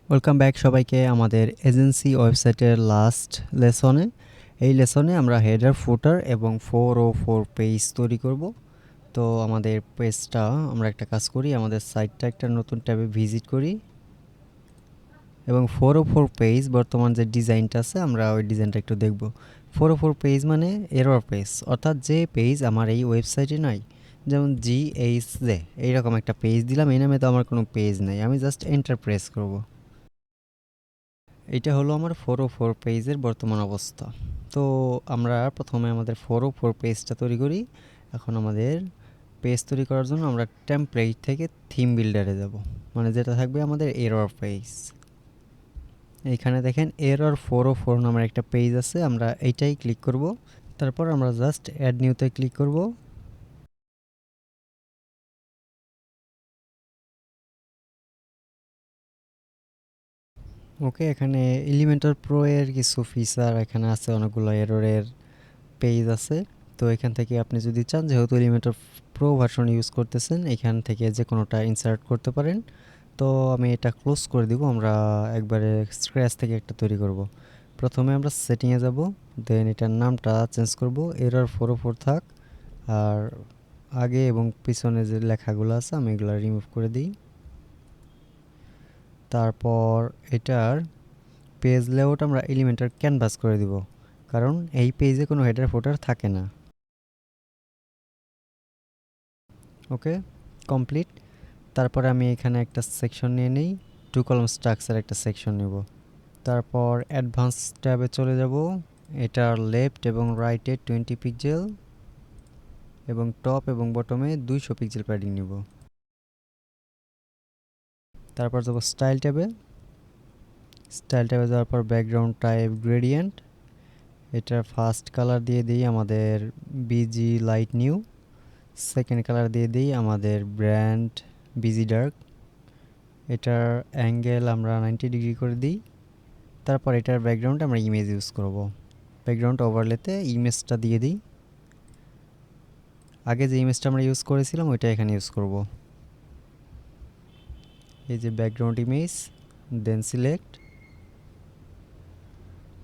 Welcome back সবাইকে আমাদের agency ওয়েবসাইটের লাস্ট লেসনে। এই লেসনে আমরা হেডার ফুটার এবং 404 পেজ তৈরি করব। তো আমাদের পেজটা আমরা একটা কাজ করি, আমাদের সাইটটা একটা নতুন ট্যাবে ভিজিট করি এবং 404 পেজ বর্তমান যে ডিজাইনটা আছে আমরা ওই ডিজাইনটা একটু দেখব। 404 পেজ মানে এরর পেজ, অর্থাৎ যে পেজ আমার এই ওয়েবসাইটে নাই। যেমন GHZ এইরকম একটা পেজ দিলাম, এই নামে তো আমার কোনো পেজ নাই, আমি জাস্ট এন্টার প্রেস করব। এটা হলো আমার 404 পেজের বর্তমান অবস্থা। তো আমরা প্রথমে আমাদের 404 পেজটা তৈরি করি। এখন আমাদের পেজ তৈরি করার জন্য আমরা টেমপ্লেট থেকে থিম বিল্ডারে যাব, মানে যেটা থাকবে আমাদের এরর পেজ। এইখানে দেখেন এরর 404 নামের একটা পেজ আছে, আমরা এইটাই ক্লিক করব। তারপর আমরা জাস্ট অ্যাড নিউতে ক্লিক করব। ওকে, এখানে এলিমেন্টর প্রো এর কিছু ফিচার এখানে আছে, অনেকগুলো এররের পেজ আছে। তো এখান থেকে আপনি যদি চান, যেহেতু এলিমেন্টর প্রো ভার্সন ইউজ করতেছেন, এখান থেকে যে কোনোটা ইনসার্ট করতে পারেন। তো আমি এটা ক্লোজ করে দিব, আমরা একবারে স্ক্র্যাচ থেকে একটা তৈরি করব। প্রথমে আমরা সেটিংয়ে যাব, দেন এটার নামটা চেঞ্জ করব, এরর 404 থাক। আর আগে এবং পিছনে যে লেখাগুলো আছে আমি এগুলো রিমুভ করে দিই। তারপর এটার পেজ লেআউট আমরা এলিমেন্টার ক্যানভাস করে দিব, কারণ এই পেজে কোনো হেডার ফুটার থাকে না। ওকে, কমপ্লিট। তারপরে আমি এখানে একটা সেকশন নিয়ে নিই, টু কলাম স্ট্রাকচার একটা সেকশন নেব। তারপর অ্যাডভান্স ট্যাবে চলে যাব, এটার লেফট এবং রাইটে 20 পিক্সেল এবং টপ এবং বটমে 200 পিক্সেল প্যাডিং নিব। তারপর যাব স্টাইল ট্যাবে, স্টাইল ট্যাবে যাওয়ার পর ব্যাকগ্রাউন্ড টাইপ গ্রেডিয়েন্ট, এটার ফার্স্ট কালার দিয়ে দিই আমাদের busy light new, second colour দিয়ে দিই আমাদের ব্র্যান্ড বিজি ডার্ক, এটার অ্যাঙ্গেল আমরা 90 ডিগ্রি করে দিই। তারপর এটার ব্যাকগ্রাউন্ড আমরা ইমেজ ইউজ করব, ব্যাকগ্রাউন্ড ওভারলেতে ইমেজটা দিয়ে দিই। আগে যে ইমেজটা আমরা ইউজ করেছিলাম ওইটা এখানে ইউজ করব। এই যে background image, then select.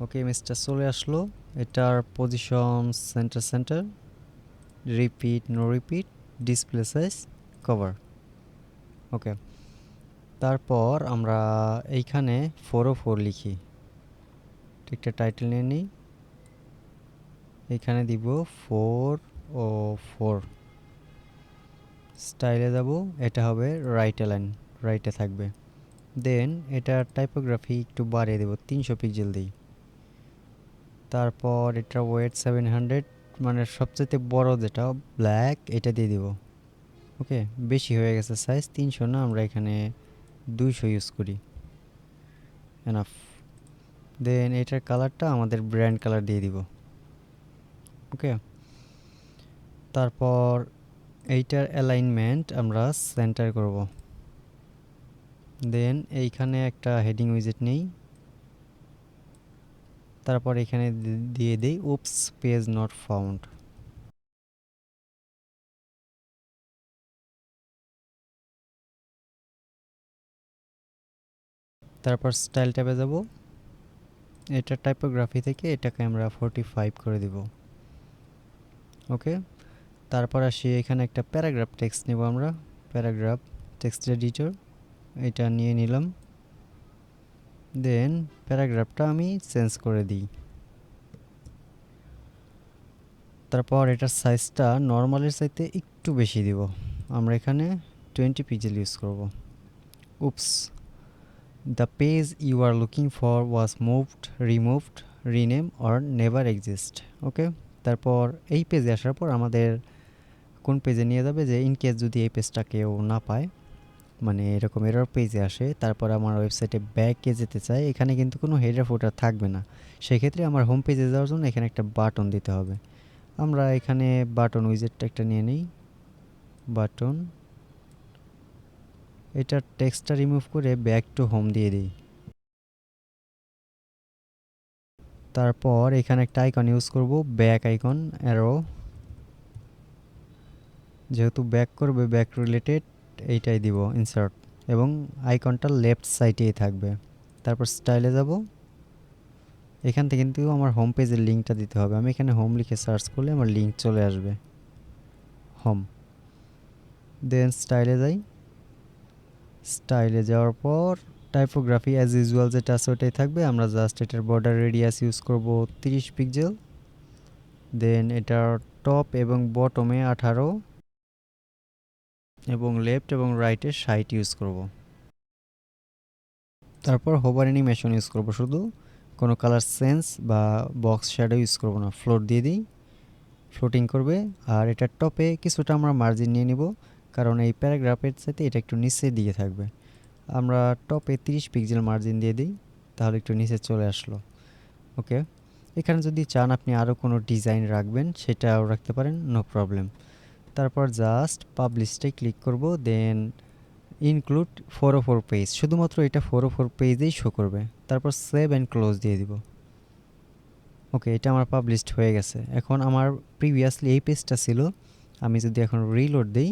Okay, ইমেজটা চলে আসলো। এটার position center center, repeat no repeat, display size, cover. Okay, তারপর আমরা এইখানে 404 লিখি, একটা টাইটেল নিয়ে নিই, এখানে দিব 404। স্টাইলে যাব, এটা হবে রাইট অ্যালাইন, রাইটে থাকবে। দেন এটার টাইপোগ্রাফি একটু বাড়িয়ে দেব, 300 পিক্সেল দিই। তারপর এটা ওয়েট 700, মানে সবচেয়ে বড় যেটা ব্ল্যাক, এটা দিয়ে দিব। ওকে, বেশি হয়ে গেছে সাইজ, 300 না, আমরা এখানে 200 ইউজ করি, এনাফ। দেন এটার কালারটা আমাদের ব্র্যান্ড কালার দিয়ে দিব। ওকে, তারপর এইটার অ্যালাইনমেন্ট আমরা সেন্টার করব। দেন এইখানে একটা হেডিং উইজেট নেই, তারপর এখানে দিয়ে দেই উপস পেজ নট ফাউন্ড। তারপর স্টাইল ট্যাবে যাব, এটা টাইপোগ্রাফি থেকে এটাকে আমরা 45 করে দিব। ওকে, তারপর আসি এখানে একটা প্যারাগ্রাফ টেক্সট নেব আমরা, প্যারাগ্রাফ টেক্সট এডিটর, এটা নিয়ে নিলাম। দেন প্যারাগ্রাফটা আমি চেঞ্জ করে দিই। তারপর এটার সাইজটা নর্মালের চাইতে একটু বেশি দিব, আমরা এখানে 20 পিক্সেল ইউজ করব। Oops, the page you are looking for was moved, removed, rename or never exist. Okay, তারপর এই পেজে আসার পর আমাদের কোন পেজে নিয়ে যাবে, যে ইনকেস যদি এই পেজটা কেউ না পায়, মানে এরকম এরর পেজে আসে, তারপর আমার ওয়েবসাইটে ব্যাকে যেতে চায়, এখানে কিন্তু কোনো হেডার ফুটার থাকবে না। সেক্ষেত্রে আমার হোম পেজে যাওয়ার জন্য এখানে একটা বাটন দিতে হবে। আমরা এখানে বাটন উইজেটটা একটা নিয়ে নিই, বাটন, এটার টেক্সটটা রিমুভ করে ব্যাক টু হোম দিয়ে দিই। তারপর এখানে একটা আইকন ইউজ করব, ব্যাক আইকন, অ্যারো, যেহেতু ব্যাক করবে ব্যাক রিলেটেড এইটাই দিব ইনসার্ট, এবং আইকনটা লেফট সাইডেই থাকবে। তারপর স্টাইলে যাব। এখান থেকে কিন্তু আমার হোম পেজের লিঙ্কটা দিতে হবে। আমি এখানে হোম লিখে সার্চ করলে আমার লিঙ্ক চলে আসবে, হোম। দেন স্টাইলে যাই। স্টাইলে যাওয়ার পর টাইপোগ্রাফি অ্যাজ ইউজুয়াল যেটা আছে ওটাই থাকবে। আমরা জাস্ট এটার বর্ডার রেডিয়াস ইউজ করব 30 পিক্সেল। দেন এটার টপ এবং বটমে 18 এবং লেফট এবং রাইটে 60 ইউজ করব। তারপর হোভার অ্যানিমেশন ইউজ করব শুধু, কোনো কালার সেন্স বা বক্স শ্যাডো ইউজ করব না। ফ্লোট দিয়ে দিই, ফ্লোটিং করবে। আর এটার টপে কিছুটা আমরা মার্জিন নিয়ে নিব, কারণ এই প্যারাগ্রাফের সাথে এটা একটু নিচের দিকে থাকবে। আমরা টপে 30 পিক্সেল মার্জিন দিয়ে দিই, তাহলে একটু নিচে চলে আসলো। ওকে, এখানে যদি চান আপনি আরও কোনো ডিজাইন রাখবেন সেটাও রাখতে পারেন, নো প্রবলেম। তারপর জাস্ট পাবলিশটাই ক্লিক করব। দেন ইনক্লুড 404 পেজ, শুধুমাত্র এটা 404 পেজেই শো করবে। তারপর সেভ অ্যান্ড ক্লোজ দিয়ে দিব। ওকে, এটা আমার পাবলিশড হয়ে গেছে। এখন আমার প্রিভিয়াসলি এই পেজটা ছিল, আমি যদি এখন রিলোড দিই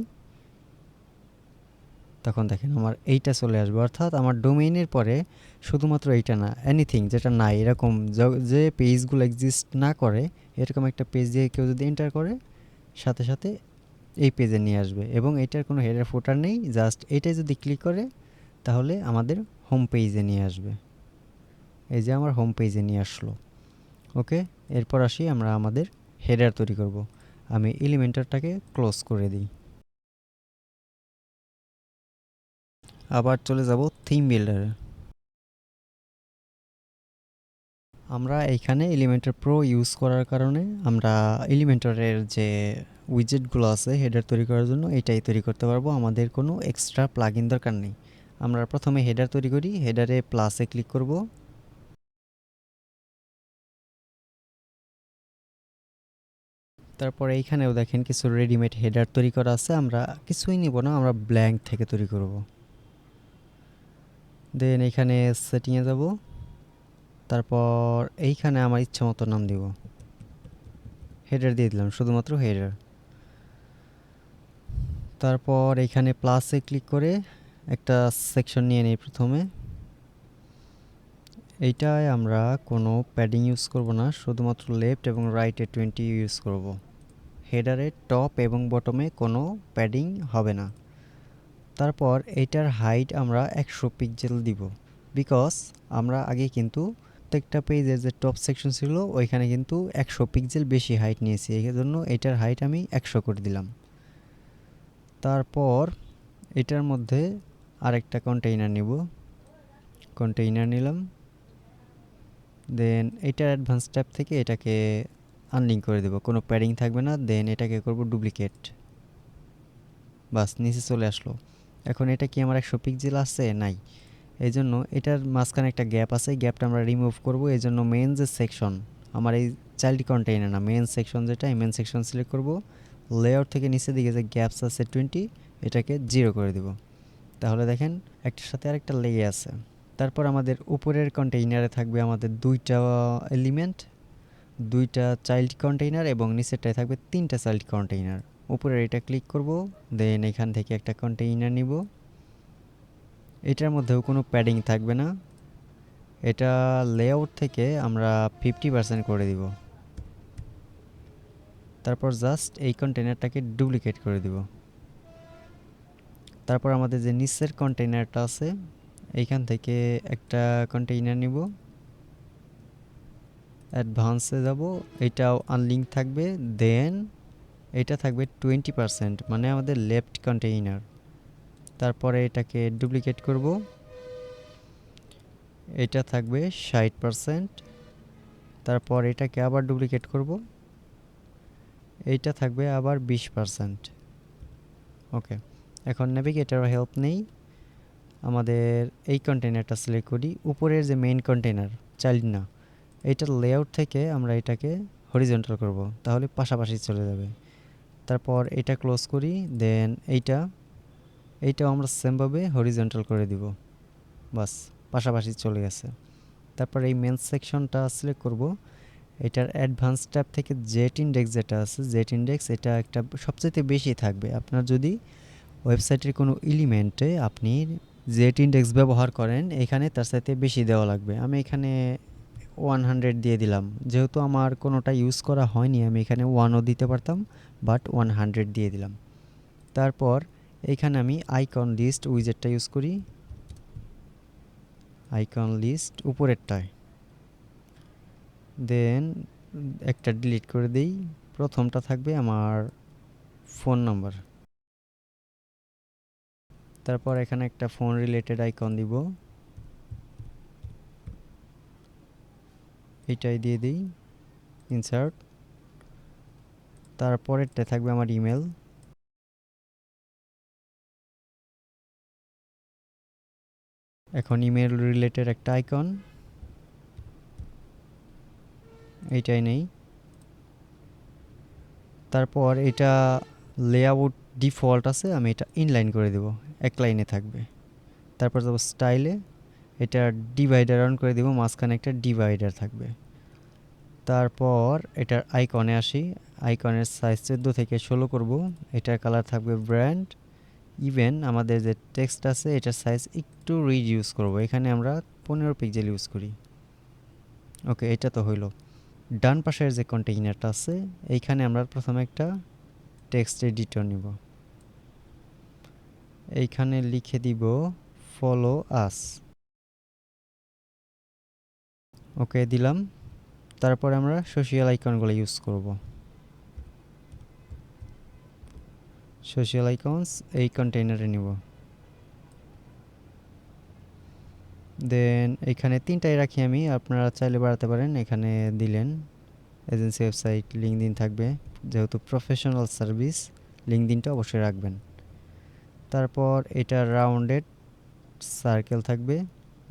তখন দেখেন আমার এইটা চলে আসবে। অর্থাৎ আমার ডোমেইনের পরে শুধুমাত্র এইটা না, এনিথিং যেটা নাই এরকম যে পেজগুলো এক্সিস্ট না করে এরকম একটা পেজ দিয়ে কেউ যদি এন্টার করে, সাথে সাথে এই পেজে নিয়ে আসবে। এবং এটার কোনো হেডার ফুটার নেই, জাস্ট এটাই যদি ক্লিক করে তাহলে আমাদের হোম পেজে নিয়ে আসবে। এই যে আমার হোম পেজে নিয়ে আসলো। ওকে, এরপর আসি আমরা আমাদের হেডার তৈরি করব। আমি এলিমেন্টারটাকে ক্লোজ করে দিই। আবার চলে যাব থিম বিল্ডারে। আমরা এইখানে এলিমেন্টার প্রো ইউজ করার কারণে আমরা এলিমেন্টারের যে উইজেটগুলো আছে হেডার তৈরি করার জন্য এটাই তৈরি করতে পারবো। আমাদের কোনো এক্সট্রা প্লাগইন দরকার নেই। আমরা প্রথমে হেডার তৈরি করি, হেডারে প্লাসে ক্লিক করব। তারপর এইখানেও দেখেন কিছু রেডিমেড হেডার তৈরি করা আছে, আমরা কিছুই নিব না, আমরা ব্ল্যাঙ্ক থেকে তৈরি করব। দেন এইখানে সেটিংয়ে যাব। তারপর এইখানে আমার ইচ্ছা মতো নাম দিব, হেডার দিয়ে দিলাম, শুধুমাত্র হেডার। তারপর এখানে প্লাসে ক্লিক করে একটা সেকশন নিয়ে নিই প্রথমে। এইটায় আমরা কোনো প্যাডিং ইউজ করব না, শুধুমাত্র লেফট এবং রাইটে 20 ইউজ করব। হেডারে টপ এবং বটমে কোনো প্যাডিং হবে না। তারপর এইটার হাইট আমরা 100 পিক্সেল দিব, বিকজ আমরা আগে কিন্তু প্রত্যেকটা পেজের যে টপ সেকশন ছিল ওইখানে কিন্তু 100 পিক্সেল বেশি হাইট নিয়েছি, এই জন্য এটার হাইট আমি 100 করে দিলাম। তারপর এটার মধ্যে আরেকটা কন্টেইনার নিব, কন্টেইনার নিলাম। দেন এটার অ্যাডভান্স ট্যাব থেকে এটাকে আনলিঙ্ক করে দেবো, কোনো প্যাডিং থাকবে না। দেন এটাকে করব ডুপ্লিকেট, বাস নিচে চলে আসলো। এখন এটা কি আমার 100 পিক্সেল আছে? নাই। এই জন্য এটার মাঝখানে একটা গ্যাপ আছে, গ্যাপটা আমরা রিমুভ করব। এই জন্য মেন যে সেকশন, আমার এই চাইল্ড কন্টেইনার না, মেন সেকশন যেটা, এই মেন সেকশন সিলেক্ট করব। লেআউট থেকে নিচের দিকে যে গ্যাপস আছে 20, এটাকে 0 করে দেব। তাহলে দেখেন একটার সাথে আরেকটা লেগে আছে। তারপর আমাদের উপরের কন্টেইনারে থাকবে আমাদের দুইটা এলিমেন্ট, দুইটা চাইল্ড কন্টেইনার, এবং নিচেরটায় থাকবে তিনটা চাইল্ড কন্টেইনার। উপরের এটা ক্লিক করব। দেন এখান থেকে একটা কন্টেইনার নিব, এটার মধ্যেও কোনো প্যাডিং থাকবে না। এটা লেআউট থেকে আমরা 50% করে দিব। তারপর জাস্ট এই কন্টেইনারটাকে ডুপ্লিকেট করে দিব। তারপর আমাদের যে নিচের কন্টেইনারটা আছে এইখান থেকে একটা কন্টেইনার নিব, অ্যাডভান্সে যাব, এটাও আনলিঙ্ক থাকবে। দেন এটা থাকবে 20%, মানে আমাদের লেফট কন্টেইনার। তারপরে এটাকে ডুপ্লিকেট করব, এটা থাকবে 60%। তারপর এটাকে আবার ডুপ্লিকেট করব, এইটা থাকবে আবার 20%। ওকে, এখন নেভিগেটর হেল্প নেই, আমাদের এই কন্টেইনারটা সিলেক্ট করি। উপরের যে মেইন কন্টেইনার, চাইল্ড না, এইটার লেআউট থেকে আমরা এটাকে হরিজন্টাল করব, তাহলে পাশাপাশি চলে যাবে। তারপর এটা ক্লোজ করি। দেন এইটাও আমরা সেমভাবে হরিজন্টাল করে দিব, বাস পাশাপাশি চলে গেছে। তারপর এই মেন সেকশনটা সিলেক্ট করব, এটার অ্যাডভান্স ট্যাব থেকে জেট ইন্ডেক্স যেটা আছে, জেট ইন্ডেক্স এটা একটা সবচেয়ে বেশি থাকবে। আপনার যদি ওয়েবসাইটের কোনো এলিমেন্টে আপনি জেট ইন্ডেক্স ব্যবহার করেন এখানে তার সাথে বেশি দেওয়া লাগবে। আমি এখানে 100 দিয়ে দিলাম, যেহেতু আমার কোনোটা ইউজ করা হয়নি আমি এখানে 1ও দিতে পারতাম, বাট 100 দিয়ে দিলাম। তারপর এইখানে আমি আইকন লিস্ট উইজেটটা ইউজ করি, আইকন লিস্ট উপরেরটায়, দেন একটা ডিলিট করে দিই। প্রথমটা থাকবে আমার ফোন নাম্বার, তারপর এখানে একটা ফোন রিলেটেড আইকন দিব, এইটাই দিয়ে দিই, ইনসার্ট। তারপরেরটা থাকবে আমার ইমেল, এখন ইমেল রিলেটেড একটা আইকন, এইটাই নেই। তারপর এটা লেআউট ডিফল্ট আছে, আমি এটা ইনলাইন করে দেব, এক লাইনে থাকবে। তারপর যাব স্টাইলে, এটা ডিভাইডার অন করে দেব, মাঝখানে একটা ডিভাইডার থাকবে। তারপর এটার আইকনে আসি, আইকনের সাইজ 14 থেকে 16 করব, এটার কালার থাকবে ব্র্যান্ড। ইভেন আমাদের যে টেক্সট আছে এটার সাইজ একটু রিডিউস করব, এখানে আমরা 15 পিক্সেল ইউজ করি। ওকে, এটা তো হইলো। ডান পাশের যে কন্টেইনারটা আছে এইখানে আমরা প্রথমে একটা টেক্সট এডিটর নিব, এইখানে লিখে দিব ফলো আস, ওকে দিলাম। তারপর আমরা সোশ্যাল আইকনগুলো ইউজ করব, সোশ্যাল আইকনস এই কন্টেইনারে নিব। দেন এখানে তিনটাই রাখি আমি, আপনারা চাইলে বাড়াতে পারেন, এখানে দিলেন এজেন্সি ওয়েবসাইট লিঙ্কডিন থাকবে, যেহেতু প্রফেশনাল সার্ভিস লিঙ্কডিনটা অবশ্যই রাখবেন। তারপর এটা রাউন্ডেড সার্কেল থাকবে,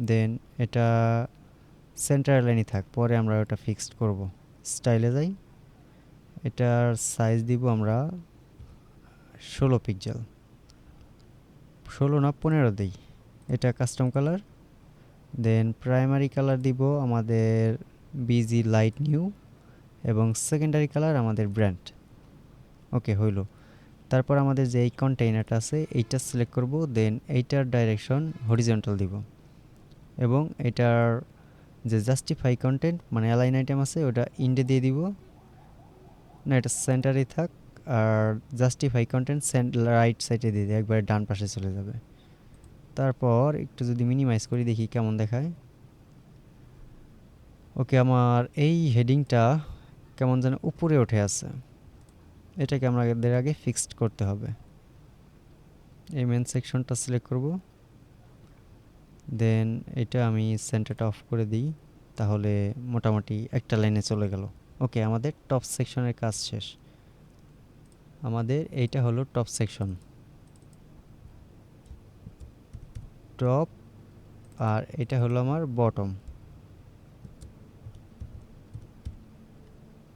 দেন এটা সেন্টার লাইনই থাক, পরে আমরা ওটা ফিক্সড করব। স্টাইলে যাই, এটার সাইজ দিব আমরা 16 পিক্সেল, 16 না 15 দিই। এটা কাস্টম কালার, দেন প্রাইমারি কালার দিব আমাদের বিজি লাইট নিউ, এবং সেকেন্ডারি কালার আমাদের ব্র্যান্ড। ওকে হইল। তারপর আমাদের যে এই কন্টেইনারটা আছে এইটা সিলেক্ট করব, দেন এইটার ডাইরেকশন হরিজন্টাল দিব, এবং এটার যে জাস্টিফাই কন্টেন্ট মানে অ্যালাইন আইটেম আছে ওটা ইন্ডে দিয়ে দিব, না এটা সেন্টারে থাক, আর জাস্টিফাই কন্টেন্ট রাইট সাইডে দিয়ে দিই, একবারে ডান পাশে চলে যাবে। তারপর একটু যদি মিনিমাইজ করি দেখি কেমন দেখায়। ওকে, আমার এই হেডিংটা কেমন যেন উপরে উঠে আছে, এটাকে আমাদের আগে ফিক্সড করতে হবে। এই মেন সেকশনটা সিলেক্ট করব, দেন এটা আমি সেন্টারটা অফ করে দিই, তাহলে মোটামুটি একটা লাইনে চলে গেল। ওকে, আমাদের টপ সেকশনের কাজ শেষ। আমাদের এইটা হলো টপ সেকশন, টপ, আর এটা হলো আমার বটম।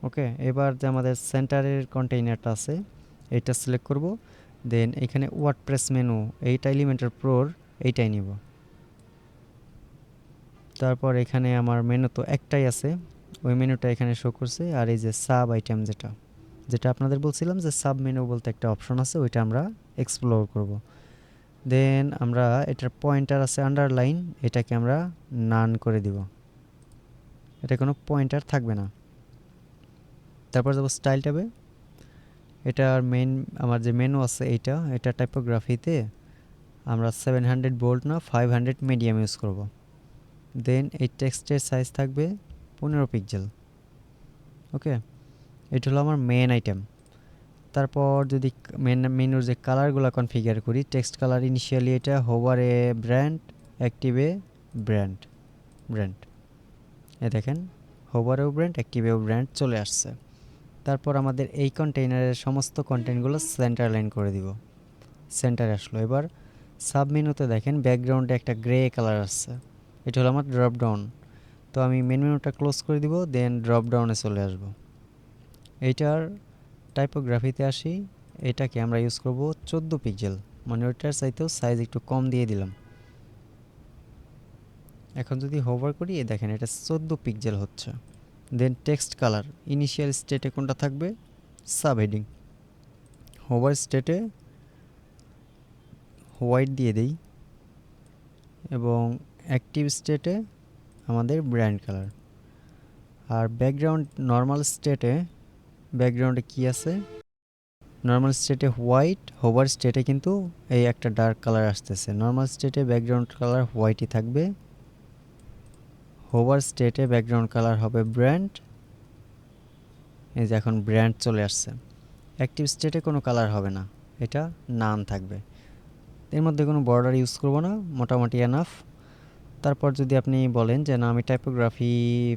ওকে, এবার যে আমাদের সেন্টারের কন্টেইনারটা আছে এটা সিলেক্ট করব, দেন এখানে ওয়ার্ডপ্রেস মেনু এইটা এলিমেন্টার প্রোর এইটাই নিব। তারপর এখানে আমার মেনু তো একটাই আছে, ওই মেনুটা এখানে শো করছে, আর এই যে সাব আইটেম যেটা যেটা আপনাদের বলছিলাম যে সাব মেনু বলতে একটা অপশন আছে, ওইটা আমরা এক্সপ্লোর করব। দেন আমরা এটার পয়েন্টার আছে আন্ডারলাইন, এটাকে আমরা নান করে দিব, এটা কোনো পয়েন্টার থাকবে না। তারপর যাব স্টাইল ট্যাবে, এটার মেন আমার যে মেনু আছে এটা টাইপোগ্রাফিতে আমরা 700 বোল্ড না 500 মিডিয়াম ইউজ করব। দেন এই টেক্সটের সাইজ থাকবে 15 পিক্সেল। ওকে, এটা হলো আমার মেন আইটেম। তারপর যদি মেনুর যে কালারগুলো কনফিগার করি, টেক্সট কালার ইনিশিয়ালি এটা হোভারে ব্র্যান্ড, অ্যাক্টিভে ব্র্যান্ড, ব্র্যান্ড, এ দেখেন হোভারেও ব্র্যান্ড অ্যাক্টিভেও ব্র্যান্ড চলে আসছে। তারপর আমাদের এই কন্টেইনারের সমস্ত কন্টেন্টগুলো সেন্টার লাইন করে দিব, সেন্টারে আসলো। এবার সাব মেনুতে দেখেন ব্যাকগ্রাউন্ডে একটা গ্রে কালার আসছে, এটা হলো আমার ড্রপ ডাউন। তো আমি মেনুটা ক্লোজ করে দিব, দেন ড্রপ ডাউনে চলে আসব। এইটার টাইপোগ্রাফিতে আসি, এটাকে আমরা ইউজ করব 14 পিক্সেল, মানে ওইটার চাইতেও সাইজ একটু কম দিয়ে দিলাম। এখন যদি হোভার করি দেখেন এটা 14 পিক্সেল হচ্ছে। দেন টেক্সট কালার ইনিশিয়াল স্টেটে কোনটা থাকবে, সাব হেডিং, হোভার স্টেটে হোয়াইট দিয়ে দেই, এবং অ্যাক্টিভ স্টেটে আমাদের ব্র্যান্ড কালার। আর ব্যাকগ্রাউন্ড নর্মাল স্টেটে ব্যাকগ্রাউন্ডে কি আছে, নর্মাল স্টেটে হোয়াইট, হোভার স্টেটে কিন্তু এই একটা ডার্ক কালার আসতেছে। নর্মাল স্টেটে ব্যাকগ্রাউন্ড কালার হোয়াইটই থাকবে, হোভার স্টেটে ব্যাকগ্রাউন্ড কালার হবে ব্র্যান্ড। এই যে এখন ব্র্যান্ড চলে আসছে। অ্যাক্টিভ স্টেটে কোনো কালার হবে না, এটা নান থাকবে। এর মধ্যে কোনো বর্ডার ইউজ করব না, মোটামুটি এনাফ। তারপর যদি আপনি বলেন যে না আমি টাইপোগ্রাফি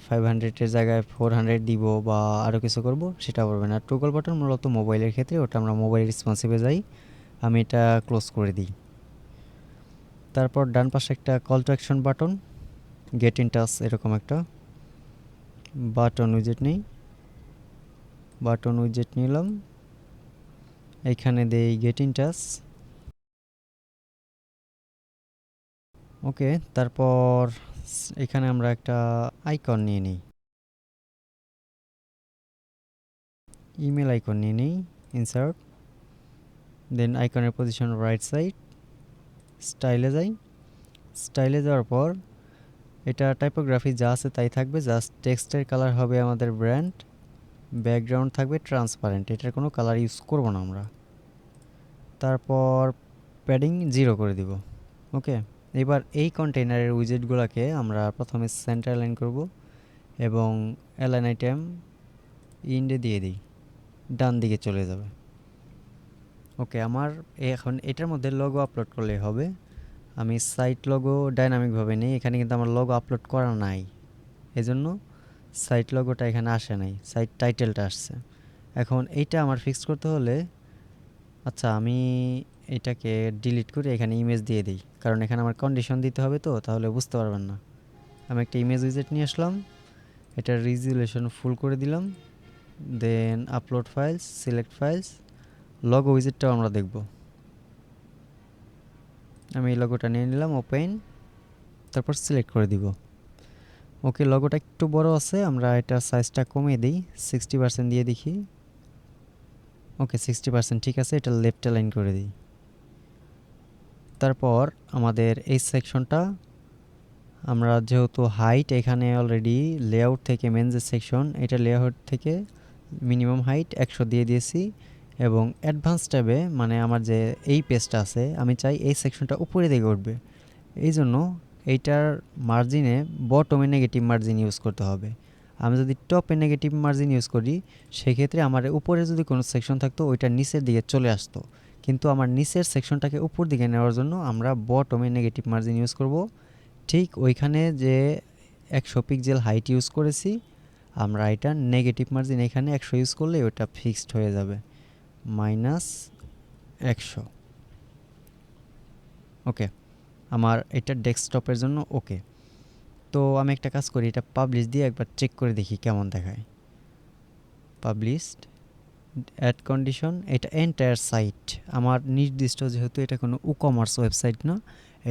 500-এর জায়গায় 400 দিব বা আরও কিছু করব, সেটা পারবেন। আর টগল বাটন মূলত মোবাইলের ক্ষেত্রে, ওটা আমরা মোবাইল রেসপন্সিভে যাই, আমি এটা ক্লোজ করে দিই। তারপর ডান পাশে একটা call to action button, get in touch এরকম একটা বাটন উইজেট নেই, বাটন উইজেট নিলাম, এইখানে দেই গেট ইন টাচ। ওকে, তারপর এখানে আমরা একটা আইকন নিয়ে নিই, ইমেল আইকন নিয়ে নিই, ইনসার্ট, দেন আইকনের পজিশন রাইট সাইড, স্টাইলে যাই। স্টাইলে যাওয়ার পর এটা টাইপোগ্রাফি যা আছে তাই থাকবে, জাস্ট টেক্সটের কালার হবে আমাদের ব্র্যান্ড, ব্যাকগ্রাউন্ড থাকবে ট্রান্সপারেন্ট, এটার কোনো কালার ইউজ করব না আমরা। তারপর প্যাডিং 0 করে দিব। ওকে, এবার এই কন্টেইনারের উইজেটগুলোকে আমরা প্রথমে সেন্টার লাইন করব এবং অ্যালাইন আইটেম ইন্ডে দিয়ে দিই, ডান দিকে চলে যাবে। ওকে, আমার এখন এটার মধ্যে লোগো আপলোড করলেই হবে। আমি সাইট লোগো ডাইনামিকভাবে নেই, এখানে কিন্তু আমার লোগো আপলোড করা নাই, এজন্য সাইট লোগোটা এখানে আসে নাই, সাইট টাইটেলটা আসছে। এখন এইটা আমার ফিক্স করতে হলে, আচ্ছা আমি এটাকে ডিলিট করে এখানে ইমেজ দিয়ে দিই, কারণ এখানে আমার কন্ডিশন দিতে হবে, তো তাহলে বুঝতে পারবেন না। আমি একটা ইমেজ উইজেট নিয়ে আসলাম, এটার রেজুলেশন ফুল করে দিলাম, then upload files, select files, logo উইজেটটাও আমরা দেখব। আমি এই লগোটা নিয়ে নিলাম, ওপেন, তারপর সিলেক্ট করে দিব। ওকে, লগোটা একটু বড় আছে, আমরা এটা সাইজটা কমিয়ে দিই, 60% দিয়ে দেখি। ওকে, 60% ঠিক আছে, এটা লেফট অ্যালাইন করে দিই। তারপর আমাদের এই সেকশনটা আমরা যেহেতু হাইট এখানে অলরেডি লেআউট থেকে মেন যে সেকশন, এটা লেআউট থেকে মিনিমাম হাইট 100 দিয়ে দিয়েছি, এবং অ্যাডভান্স ট্যাবে মানে আমার যে এই পেজটা আছে, আমি চাই এই সেকশনটা উপরে দিকে উঠবে, এই জন্য এইটার মার্জিনে বটমে নেগেটিভ মার্জিন ইউজ করতে হবে। আমি যদি টপে নেগেটিভ মার্জিন ইউজ করি, সেক্ষেত্রে আমার উপরে যদি কোনো সেকশন থাকতো ওইটা নিচের দিকে চলে আসতো, কিন্তু আমার নিচের সেকশনটাকে উপর দিকে নেওয়ার জন্য আমরা বটমে নেগেটিভ মার্জিন ইউজ করব। ঠিক ওইখানে যে 100 পিক্সেল হাইট ইউজ করেছি, আমরা এটা নেগেটিভ মার্জিন এখানে 100 ইউজ করলে ওটা ফিক্সড হয়ে যাবে, -100। ওকে, আমার এটা ডেস্কটপের জন্য ওকে। তো আমি একটা কাজ করি, এটা পাবলিশ দিয়ে একবার চেক করে দেখি কেমন দেখায়। পাবলিশড, অ্যাড কন্ডিশন, এটা এন্টায়ার সাইট আমার নির্দিষ্ট, যেহেতু এটা কোনো ই-কমার্স ওয়েবসাইট না,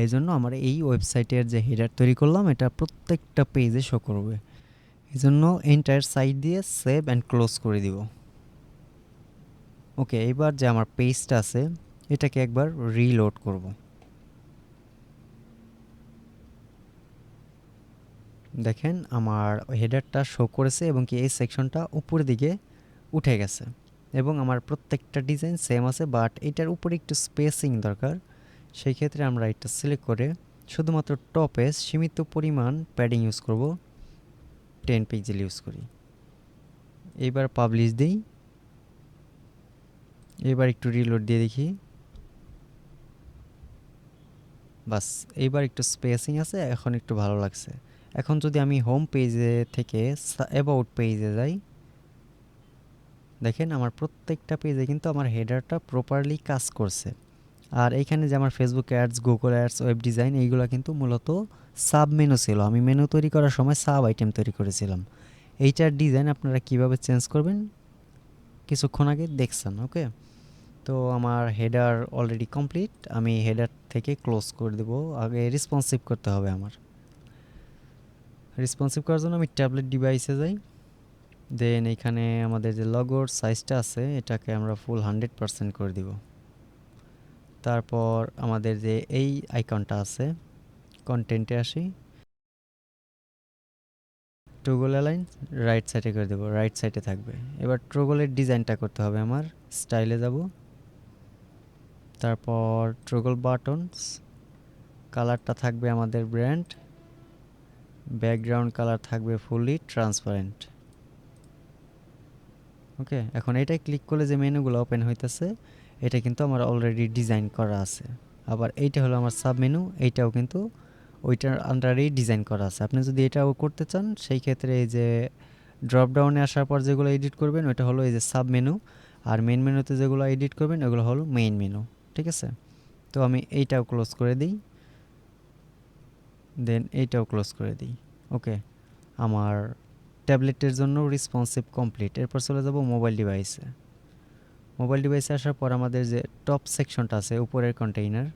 এই জন্য আমার এই ওয়েবসাইটের যে হেডার তৈরি করলাম এটা প্রত্যেকটা পেজে শো করবে, এই জন্য এন্টায়ার সাইট দিয়ে সেভ অ্যান্ড ক্লোজ করে দিব। ওকে, এবার যে আমার পেজটা আছে এটাকে একবার রিলোড করব। দেখেন আমার হেডারটা শো করেছে এবং কি এই সেকশনটা উপরের দিকে উঠে গেছে, এবং আমার প্রত্যেকটা ডিজাইন সেম আছে, বাট এটার উপরে একটু স্পেসিং দরকার। সেই ক্ষেত্রে আমরা এটা সিলেক্ট করে শুধুমাত্র টপে সীমিত পরিমাণ প্যাডিং ইউজ করব, 10 পিক্সেল ইউজ করি। এইবার পাবলিশ দিই, এবার একটু রিলোড দিয়ে দেখি, বাস এইবার একটু স্পেসিং আছে, এখন একটু ভালো লাগছে। এখন যদি আমি হোম পেজে থেকে অ্যাবাউট পেজে যাই, দেখেন আমার প্রত্যেকটা পেজে কিন্তু আমার হেডারটা প্রপারলি কাজ করছে। আর এইখানে যে আমার Facebook ads, Google ads, web design, এইগুলো কিন্তু মূলত সাব মেনু ছিল, আমি মেনু তৈরি করার সময় সাব আইটেম তৈরি করেছিলাম। এইটার ডিজাইন আপনারা কিভাবে চেঞ্জ করবেন কিছুক্ষণ আগে দেখছেন। ওকে, তো আমার হেডার অলরেডি কমপ্লিট, আমি হেডার থেকে ক্লোজ করে দেব। আগে রেসপন্সিভ করতে হবে আমার, রেসপন্সিভ করার জন্য আমি ট্যাবলেট ডিভাইসে যাই, দেন এখানে আমাদের যে লগোর সাইজটা আছে এটাকে আমরা ফুল 100% করে দিব। তারপর আমাদের যে এই আইকনটা আছে কন্টেন্টে আসি, ট্রুগল অ্যালাইন রাইট সাইডে করে দেবো, রাইট সাইডে থাকবে। এবার ট্রুগলের ডিজাইনটা করতে হবে আমার, স্টাইলে যাব, তারপর ট্রুগল বাটনস, কালারটা থাকবে আমাদের ব্র্যান্ড, ব্যাকগ্রাউন্ড কালার থাকবে ফুললি ট্রান্সপারেন্ট। ওকে, এখন এটাই ক্লিক করলে যে মেনুগুলো ওপেন হইতেছে এটা কিন্তু আমার অলরেডি ডিজাইন করা আছে। আবার এইটা হলো আমার সাব মেনু, এইটাও কিন্তু ওইটার আন্ডারেই ডিজাইন করা আছে। আপনি যদি এটাও করতে চান সেই ক্ষেত্রে এই যে ড্রপ ডাউনে আসার পর যেগুলো এডিট করবেন ওইটা হলো এই যে সাব মেনু, আর মেন মেনুতে যেগুলো এডিট করবেন ওগুলো হলো মেইন মেনু। ঠিক আছে, তো আমি এইটাও ক্লোজ করে দিই, দেন এইটাও ক্লোজ করে দিই। ওকে, আমার ট্যাবলেটের জন্য রেসপন্সিভ কমপ্লিট। এরপর চলে যাব মোবাইল ডিভাইসে। মোবাইল ডিভাইসে আসার পর আমাদের যে টপ সেকশনটা আছে উপরের কন্টেইনার,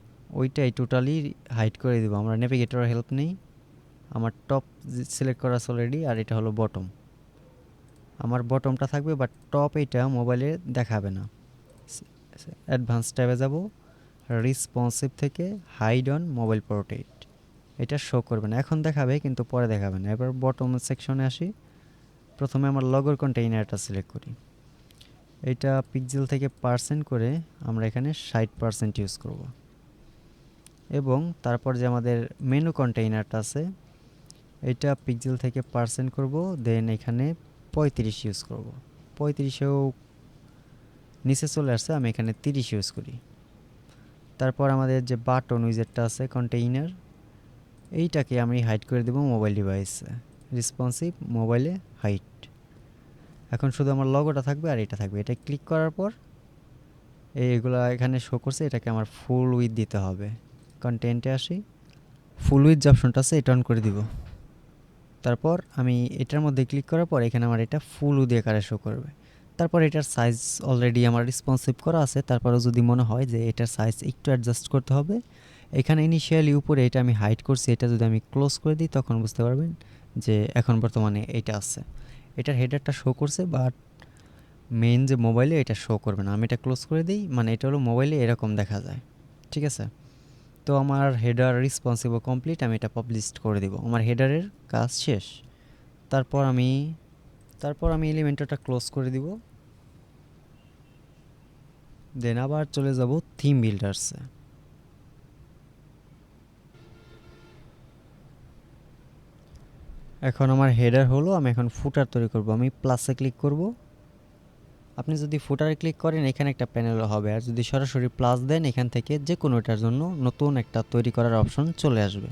ওইটাই টোটালি হাইড করে দেবো। আমরা নেভিগেটরের হেল্প নেই, আমার টপ সিলেক্ট করা আছে অলরেডি, আর এটা হলো বটম। আমার বটমটা থাকবে বাট টপ এইটা মোবাইলে দেখাবে না। অ্যাডভান্স ট্যাবে যাব, রেসপন্সিভ থেকে হাইড অন মোবাইল পোর্ট্রেট, এটা শো করবে না, এখন দেখাবে কিন্তু পরে দেখাবে না। এবার বটম সেকশনে আসি, প্রথমে আমার লগোর কন্টেইনারটা সিলেক্ট করি, এটা পিক্সেল থেকে পার্সেন্ট করে আমরা এখানে 60% ইউজ করব। এবং তারপর যে আমাদের মেনু কন্টেইনারটা আছে এটা পিক্সেল থেকে পার্সেন্ট করব, দেন এখানে 35 ইউজ করব। 35এও নিচে চলে আসছে, আমি এখানে 30 ইউজ করি। তারপর আমাদের যে বাটন উইজেটটা আছে কন্টেইনার, এইটাকে আমি হাইড করে দেব মোবাইল ডিভাইসে, রেসপন্সিভ মোবাইলে হাইড। এখন শুধু আমার লগোটা থাকবে আর এটা থাকবে। এটা ক্লিক করার পর এইগুলো এখানে শো করছে, এটাকে আমার ফুল উইথ দিতে হবে। কন্টেন্টে আসি, ফুল উইথ যে অপশনটা আছে এটা অন করে দিব। তারপর আমি এটার মধ্যে ক্লিক করার পর এখানে আমার এটা ফুল উইথ আকারে শো করবে। তারপর এটার সাইজ অলরেডি আমার রেসপন্সিভ করা আছে, তারপরেও যদি মনে হয় যে এটার সাইজ একটু অ্যাডজাস্ট করতে হবে, এখানে ইনিশিয়ালি উপরে এটা আমি হাইড করছি, এটা যদি আমি ক্লোজ করে দিই তখন বুঝতে পারবেন যে এখন বর্তমানে এটা আছে। এটার হেডারটা শো করছে বাট মেইন যে মোবাইলে এটা শো করবে না। আমি এটা ক্লোজ করে দিই, মানে এটা হলো মোবাইলে এরকম দেখা যায়। ঠিক আছে, তো আমার হেডার রেসপন্সিভ কমপ্লিট, আমি এটা পাবলিশ করে দিব, আমার হেডারের কাজ শেষ। তারপর আমি এলিমেন্টরটা ক্লোজ করে দিব, দেন আবার চলে যাব থিম বিল্ডার্সে। এখন আমার হেডার হলো, আমি এখন ফুটার তৈরি করব। আমি প্লাসে ক্লিক করব, আপনি যদি ফুটারে ক্লিক করেন এখানে একটা প্যানেল হবে, আর যদি সরাসরি প্লাস দেন এখান থেকে যে কোনোটার জন্য নতুন একটা তৈরি করার অপশন চলে আসবে।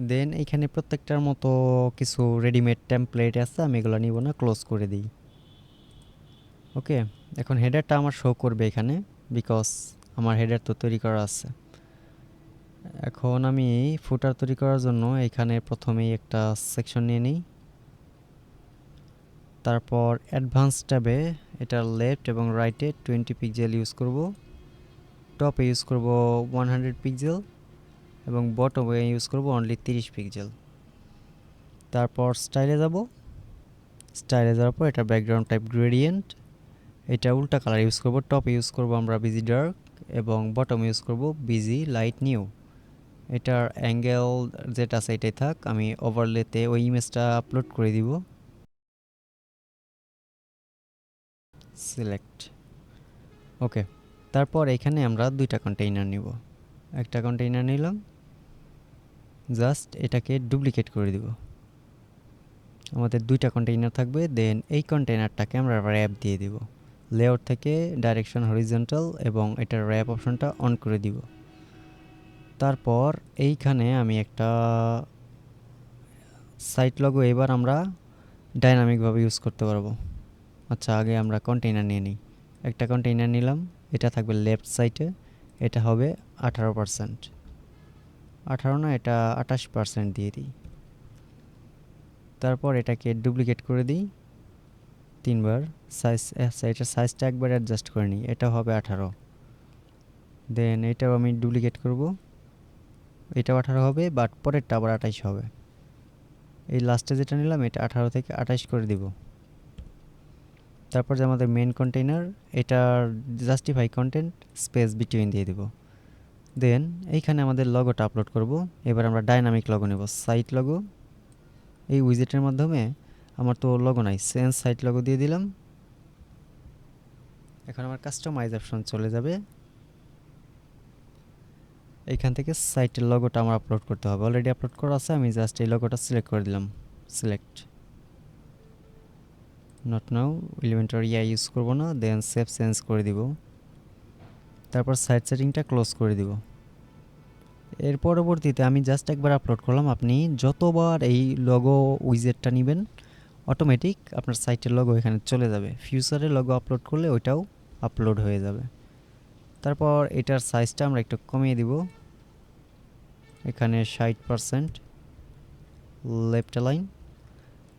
দেন এইখানে প্রত্যেকটার মতো কিছু রেডিমেড টেমপ্লেট আছে, আমি এগুলো নিব না, ক্লোজ করে দিই। ওকে, এখন হেডারটা আমার শো করবে এখানে, বিকজ আমার হেডার তো তৈরি করা আছে। এখন আমি ফুটার তৈরি করার জন্য এখানে প্রথমেই একটা সেকশন নিয়ে নিই, তারপর অ্যাডভান্স ট্যাবে এটার লেফট এবং রাইটে 20 পিক্সেল ইউজ করব, টপে ইউজ করব 100 পিক্সেল এবং বটমে ইউজ করব অনলি 30 পিক্সেল। তারপর স্টাইলে যাব, স্টাইলে যাওয়ার পর এটা ব্যাকগ্রাউন্ড টাইপ গ্রেডিয়েন্ট, এটা উল্টা কালার ইউজ করব, টপ ইউজ করব আমরা বিজি ডার্ক এবং বটম ইউজ করব বিজি লাইট নিউ। এটার অ্যাঙ্গেল যেটা আছে এটাই থাক, আমি ওভারলেতে ওই ইমেজটা আপলোড করে দিব, সিলেক্ট। ওকে, তারপর এখানে আমরা দুইটা কন্টেইনার নিব, একটা কন্টেইনার নিলাম, জাস্ট এটাকে ডুপ্লিকেট করে দিব। আমাদের দুইটা কন্টেইনার থাকবে, দেন এই কন্টেইনারটাকে আমরা র্যাপ দিয়ে দিব, লেআউট থেকে ডাইরেকশন হরিজন্টাল এবং এটার র্যাপ অপশনটা অন করে দিব। তারপর এইখানে আমি একটা সাইট লগো এবার আমরা ডাইনামিকভাবে ইউজ করতে পারবো। আচ্ছা, আগে আমরা কন্টেইনার নিয়ে নিই। একটা কন্টেইনার নিলাম, এটা থাকবে লেফট সাইডে, এটা হবে 18%, 18 না, এটা 28% দিয়ে দিই। তারপর এটাকে ডুপ্লিকেট করে দিই 3বার, সাইজ এটার সাইজটা একবার অ্যাডজাস্ট করে নিই, এটা হবে 18। দেন এটাও আমি ডুপ্লিকেট করব, এটাও 18 হবে বাট পরেরটা আবার 28 হবে। এই লাস্টে যেটা নিলাম এটা 18 থেকে 28 করে দিব। তারপর যে আমাদের মেন কন্টেইনার, এটার জাস্টিফাই কন্টেন্ট স্পেস বিটুইন দিয়ে দিব। দেন এইখানে আমাদের লগোটা আপলোড করব। এবার আমরা ডাইনামিক লগো নেব, সাইট লগো। এই উইজেটের মাধ্যমে আমার তো লগো নাই, চেঞ্জ সাইট লগো দিয়ে দিলাম। এখন আমার কাস্টমাইজ অপশন চলে যাবে। এইখান থেকে সাইটের লগোটা আমার আপলোড করতে হবে, অলরেডি আপলোড করা আছে, আমি জাস্ট এই লগোটা সিলেক্ট করে দিলাম। Select, not now, Elementor yeah use করব না। দেন সেভ চেঞ্জ করে দিব। তারপর সাইট সেটিংটা ক্লোজ করে দিব। এর পরবর্তীতে আমি জাস্ট একবার আপলোড করলাম, আপনি যতবার এই লগো উইজেটটা নেবেন অটোমেটিক আপনার সাইটের লগো এখানে চলে যাবে। ফিউচারে লগো আপলোড করলে ওইটাও আপলোড হয়ে যাবে। তারপর এটার সাইজটা আমরা একটু কমিয়ে দিব, এখানে 60%, লেফট লাইন।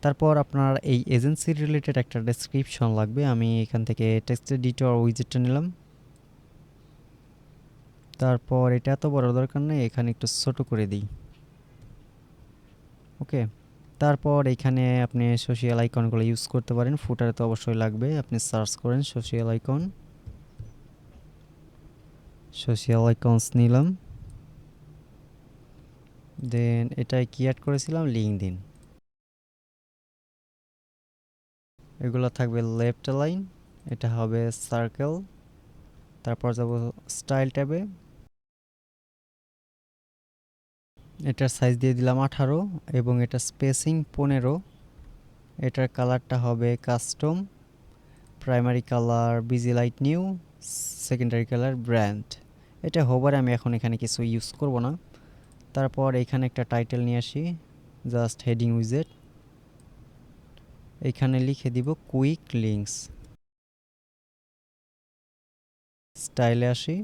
তারপর আপনার এই এজেন্সি রিলেটেড একটা ডেসক্রিপশন লাগবে, আমি এখান থেকে টেক্সট এডিটর উইজেটটা নিলাম। তারপর এটা এত বড় দরকার নেই, এখানে একটু ছোট করে দিই। ওকে, তারপর এখানে আপনি সোশ্যাল আইকনগুলো ইউজ করতে পারেন, ফুটারে তো অবশ্যই লাগবে। আপনি সার্চ করেন সোশ্যাল আইকন, সোশ্যাল আইকনস নিলাম। দেন এটাই কি অ্যাড করেছিলাম, লিঙ্কডইন। এগুলো থাকবে লেফট লাইন, এটা হবে সার্কেল। তারপর যাব স্টাইল ট্যাবে, এটার সাইজ দিয়ে দিলাম 18 এবং এটা স্পেসিং 15। এটার কালারটা হবে custom, primary colour busy light new, secondary colour brand. এটা হোভার, আমি এখন এখানে কিছু ইউজ করব না। তারপর এখানে একটা টাইটেল নিয়ে আসি, জাস্ট হেডিং উইজেট। এখানে লিখে দিব কুইক লিঙ্কস। স্টাইলে আসি,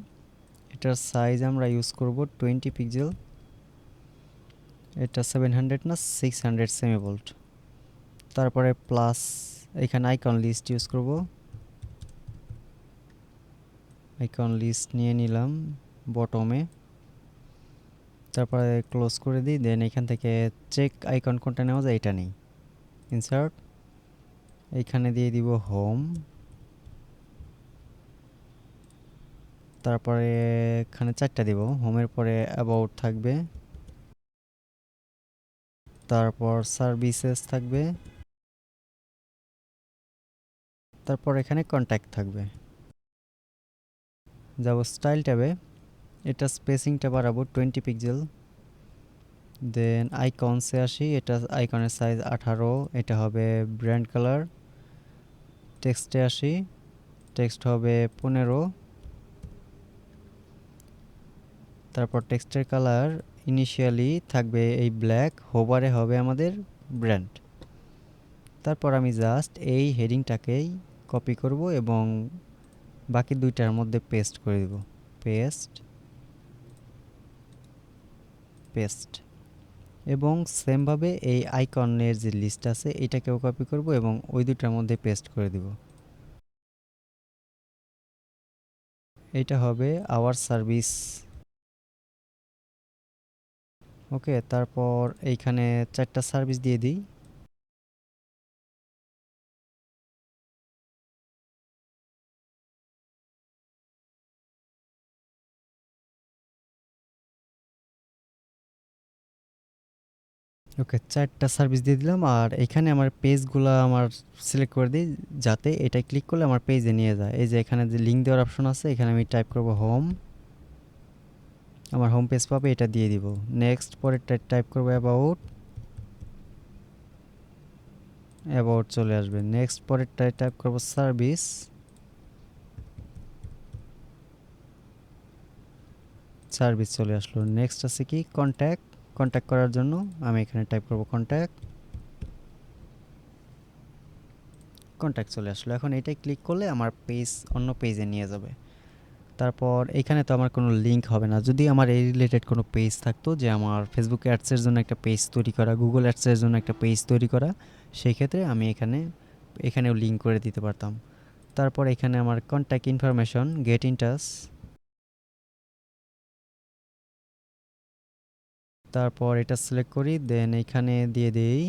এটার সাইজ আমরা ইউজ করব 20 পিক্সেল। এটা 700 না 600 সেমিভোল্ট। তারপরে প্লাস, এখানে আইকন লিস্ট ইউজ করব। আইকন লিস্ট নিয়ে নিলাম বটমে। তারপরে ক্লোজ করে দিই। দেন এখান থেকে চেক আইকন কোনটা নেওয়া যায় এটা নেই, ইনসার্ট, এইখানে দিয়ে দিব হোম। তারপরে এখানে 4টা দিব, হোমের পরে অ্যাবাউট থাকবে, তারপর সার্ভিসেস থাকবে, তারপর এখানে কন্ট্যাক্ট থাকবে। যাব স্টাইল ট্যাবে, এটা স্পেসিংটা বাড়াবো 20 পিক্সেল। দেন আইকনসে আসি, এটা আইকনের সাইজ 18, এটা হবে ব্র্যান্ড কালার। টেক্সটে আসি, টেক্সট হবে 15। তারপর টেক্সটের কালার ইনিশিয়ালি থাকবে এই ব্ল্যাক, হোভারে হবে আমাদের ব্র্যান্ড। তারপর আমি জাস্ট এই হেডিংটাকেই কপি করব এবং বাকি দুইটার মধ্যে পেস্ট করে দেব। Paste, paste. এবং সেমভাবে এই আইকনের যে লিস্ট আছে এটাকেও কপি করব এবং ওই দুটার মধ্যে পেস্ট করে দিব। এটা হবে আওয়ার সার্ভিস। ওকে, তারপর এইখানে 4টা সার্ভিস দিয়ে দিই। ওকে, 4টা সার্ভিস দিয়ে দিলাম। আর এখানে আমার পেজগুলো আমার সিলেক্ট করে দিই, যাতে এটা ক্লিক করলে আমার পেজে নিয়ে যায়। এই যে এখানে যে লিঙ্ক দেওয়ার অপশন আছে, এখানে আমি টাইপ করব হোম, আমার হোম পেজ পাবে, এটা দিয়ে দিব। নেক্সট, পরেরটা টাইপ করব অ্যাবাউট, অ্যাবাউট চলে আসবে। নেক্সট পরেরটায় টাইপ করব সার্ভিস, সার্ভিস চলে আসলো। নেক্সট আছে কি কন্ট্যাক্ট, কন্ট্যাক্ট করার জন্য আমি এখানে টাইপ করব কন্ট্যাক্ট, কন্ট্যাক্ট চলে আসলো। এখন এটাই ক্লিক করলে আমার পেজ অন্য পেজে নিয়ে যাবে। তারপর এখানে তো আমার কোনো লিঙ্ক হবে না। যদি আমার এই রিলেটেড কোনো পেজ থাকতো, যে আমার ফেসবুক অ্যাডসের জন্য একটা পেজ তৈরি করা, গুগল অ্যাডসের জন্য একটা পেজ তৈরি করা, সেই ক্ষেত্রে আমি এখানেও লিঙ্ক করে দিতে পারতাম। তারপর এখানে আমার contact information, get in touch, তারপর এটা সিলেক্ট করি। দেন এইখানে দিয়ে দিই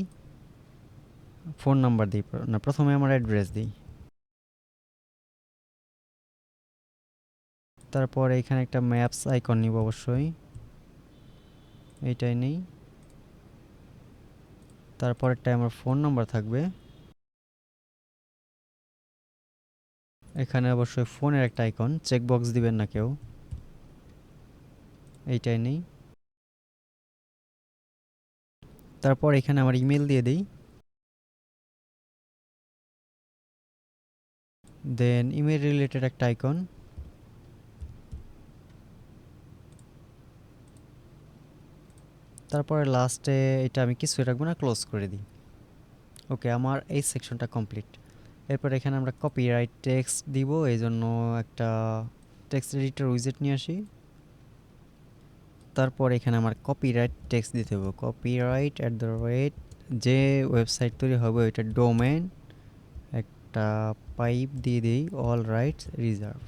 ফোন নাম্বার দিই, না প্রথমে আমার অ্যাড্রেস দিই। তারপর এখানে একটা ম্যাপস আইকন নিব অবশ্যই, এইটাই নেই। তারপরেরটা আমার ফোন নাম্বার থাকবে, এখানে অবশ্যই ফোনের একটা আইকন, চেকবক্স দিবেন না কেউ, এইটাই নেই। তারপর এখানে আমার ইমেল দিয়ে দিই, দেন ইমেল রিলেটেড একটা আইকন। তারপরে লাস্টে এটা আমি কিছুই রাখবো না, ক্লোজ করে দিই। ওকে, আমার এই সেকশনটা কমপ্লিট। এরপর এখানে আমরা কপিরাইট টেক্সট দিব, এই জন্য একটা টেক্সট এডিটর উইজেট নিয়ে আসি। তারপর এখানে আমার কপিরাইট টেক্সট দিতে হবে, কপিরাইট @ যে ওয়েবসাইট তৈরি হবে ওইটার ডোমেন একটা পাইপ দিয়ে দিই, অল রাইটস রিজার্ভ।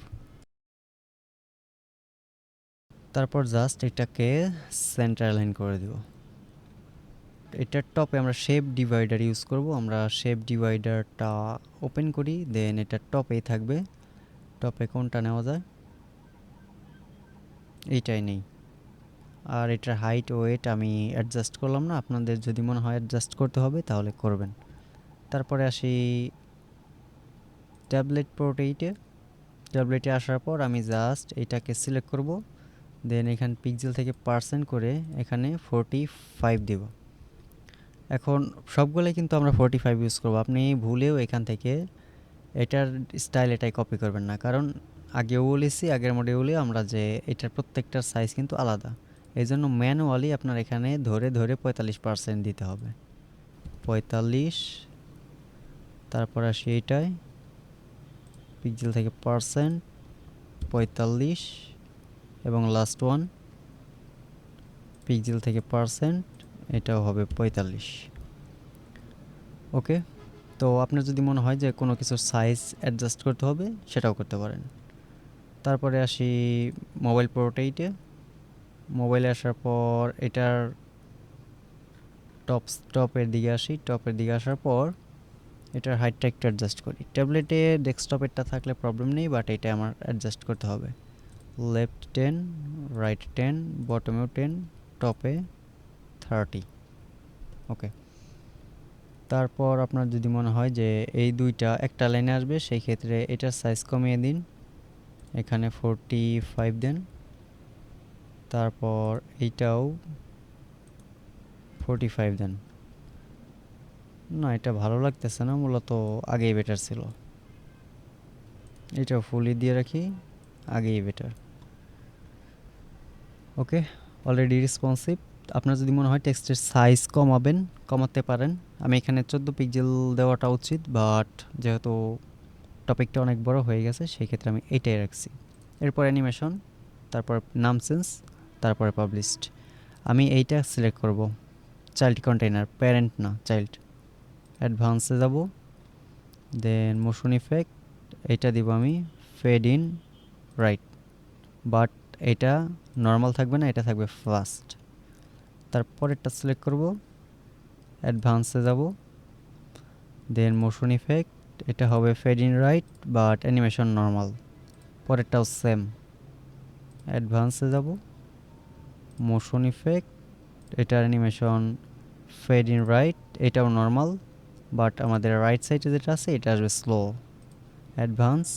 তারপর জাস্ট এটাকে সেন্টার লাইন করে দেব। এটার টপে আমরা শেপ ডিভাইডার ইউজ করব, আমরা শেপ ডিভাইডারটা ওপেন করি, দেন এটা টপেই থাকবে। টপে কোনটা নেওয়া যায়, এইটাই নেই। আর এটার হাইট ওয়েট আমি অ্যাডজাস্ট করলাম না, আপনাদের যদি মনে হয় অ্যাডজাস্ট করতে হবে তাহলে করবেন। তারপরে আসি ট্যাবলেট পোর্ট্রেইটে। ট্যাবলেটে আসার পর আমি জাস্ট এটাকে সিলেক্ট করব, দেন এখানে পিক্সেল থেকে পার্সেন্ট করে এখানে 45 দেব। এখন সবগুলোই কিন্তু আমরা 45 ইউজ করব, আপনি ভুলেও এখান থেকে এটার স্টাইল এটাই কপি করবেন না, কারণ আগেও বলেছি আগের মডিউলে আমরা যে এটার প্রত্যেকটার সাইজ কিন্তু আলাদা, এই জন্য ম্যানুয়ালি আপনার এখানে ধরে ধরে 45% দিতে হবে। 45, তারপর আসি এইটায় পিক্সেল থেকে পার্সেন্ট 45, এবং লাস্ট ওয়ান পিক্সেল থেকে পার্সেন্ট, এটাও হবে 45। ওকে, তো আপনার যদি মনে হয় যে কোনো কিছুর সাইজ অ্যাডজাস্ট করতে হবে সেটাও করতে পারেন। তারপরে আসি মোবাইল পোর্ট্রেইটে। মোবাইলে আসার পর এটার টপের দিকে আসি, টপের দিকে আসার পর এটার হাইটটা একটু অ্যাডজাস্ট করি। ট্যাবলেটে ডেস্কটপেরটা থাকলে প্রবলেম নেই, বাট এটা আমার অ্যাডজাস্ট করতে হবে। লেফট 10, রাইট 10, বটমেও 10, টপে 30। ওকে, তারপর আপনার যদি মনে হয় যে এই দুইটা একটা লাইনে আসবে সেই ক্ষেত্রে এটার সাইজ কমিয়ে দিন, এখানে 45 দেন। তারপর এইটাও 45 দেন। না, এটা ভালো লাগতেছে না, মূলত আগেই বেটার ছিল। এটাও ফুলি দিয়ে রাখি, আগেই বেটার। ওকে, অলরেডি রেসপন্সিভ। আপনার যদি মনে হয় টেক্সটের সাইজ কমাতে পারেন। আমি এখানে 14 পিক্সেল দেওয়াটা উচিত, বাট যেহেতু টপিকটা অনেক বড় হয়ে গেছে সেই ক্ষেত্রে আমি এটাই রাখছি। এরপর অ্যানিমেশন, তারপর নাম চেঞ্জ, তারপরে পাবলিশড। আমি এইটা সিলেক্ট করব, চাইল্ড কন্টেইনার, প্যারেন্ট না চাইল্ড। অ্যাডভান্সে যাব, দেন মোশন ইফেক্ট, এইটা দিব আমি ফেড ইন রাইট, বাট এটা নর্মাল থাকবে না, এটা থাকবে ফাস্ট। তারপরেরটা সিলেক্ট করব, অ্যাডভান্সে যাব, দেন মোশন ইফেক্ট, এটা হবে fade in right but animation normal. পরেরটাও সেম, অ্যাডভান্সে যাব, মোশন ইফেক্ট, এটার অ্যানিমেশন ফেড ইন রাইট, এটাও নর্মাল, বাট আমাদের রাইট সাইডে যেটা আছে এটা আসবে স্লো। অ্যাডভান্স,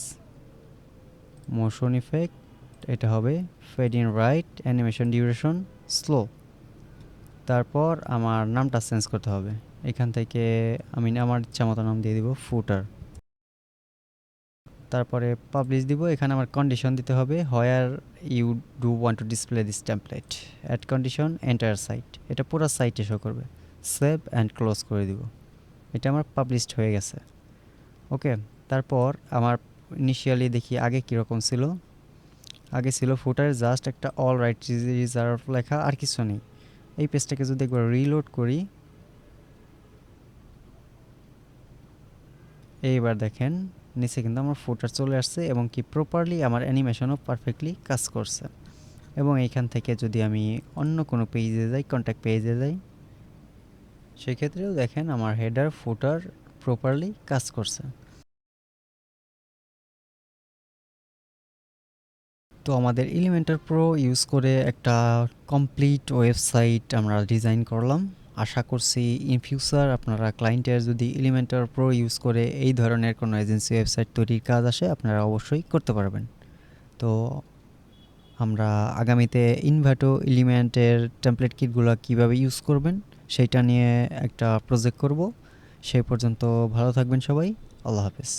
মোশন ইফেক্ট, এটা হবে fade in right, animation duration slow. তারপর আমার নামটা চেঞ্জ করতে হবে, এখান থেকে আমি আমার ইচ্ছা মতো নাম দিয়ে দিব ফুটার। তারপরে পাবলিশ দিব, এখানে আমার কন্ডিশন দিতে হবে, where you do want to display this template, add condition entire site, এটা পুরো সাইটে শো করবে। সেভ অ্যান্ড ক্লোজ করে দিব, এটা আমার পাবলিশড হয়ে গেছে। ওকে, তারপর আমার ইনিশিয়ালি দেখি আগে কীরকম ছিল। আগে ছিল ফুটারে জাস্ট একটা অল রাইট রিজার্ভ লেখা, আর কিছু নেই। এই পেজটাকে যদি একবার রিলোড করি, এইবার দেখেন নিচে কিন্তু আমার ফুটার চলে আসছে, এবং কি প্রপারলি আমার অ্যানিমেশনও পারফেক্টলি কাজ করছে। এবং এইখান থেকে যদি আমি অন্য কোনো পেজে যাই, কন্ট্যাক্ট পেজে যাই, সেক্ষেত্রেও দেখেন আমার হেডার ফুটার প্রপারলি কাজ করছে। তো আমাদের এলিমেন্টর প্রো ইউজ করে একটা কমপ্লিট ওয়েবসাইট আমরা ডিজাইন করলাম। আশা করছি ইন ফিউচার আপনারা ক্লায়েন্টের যদি এলিমেন্টর প্রো ইউজ করে এই ধরনের কোনো এজেন্সি ওয়েবসাইট তৈরির কাজ আসে আপনারা অবশ্যই করতে পারবেন। তো আমরা আগামীতে ইনভাটো এলিমেন্টের টেমপ্লেট কিটগুলো কীভাবে ইউজ করবেন সেইটা নিয়ে একটা প্রজেক্ট করব। সেই পর্যন্ত ভালো থাকবেন সবাই। আল্লাহ হাফেজ।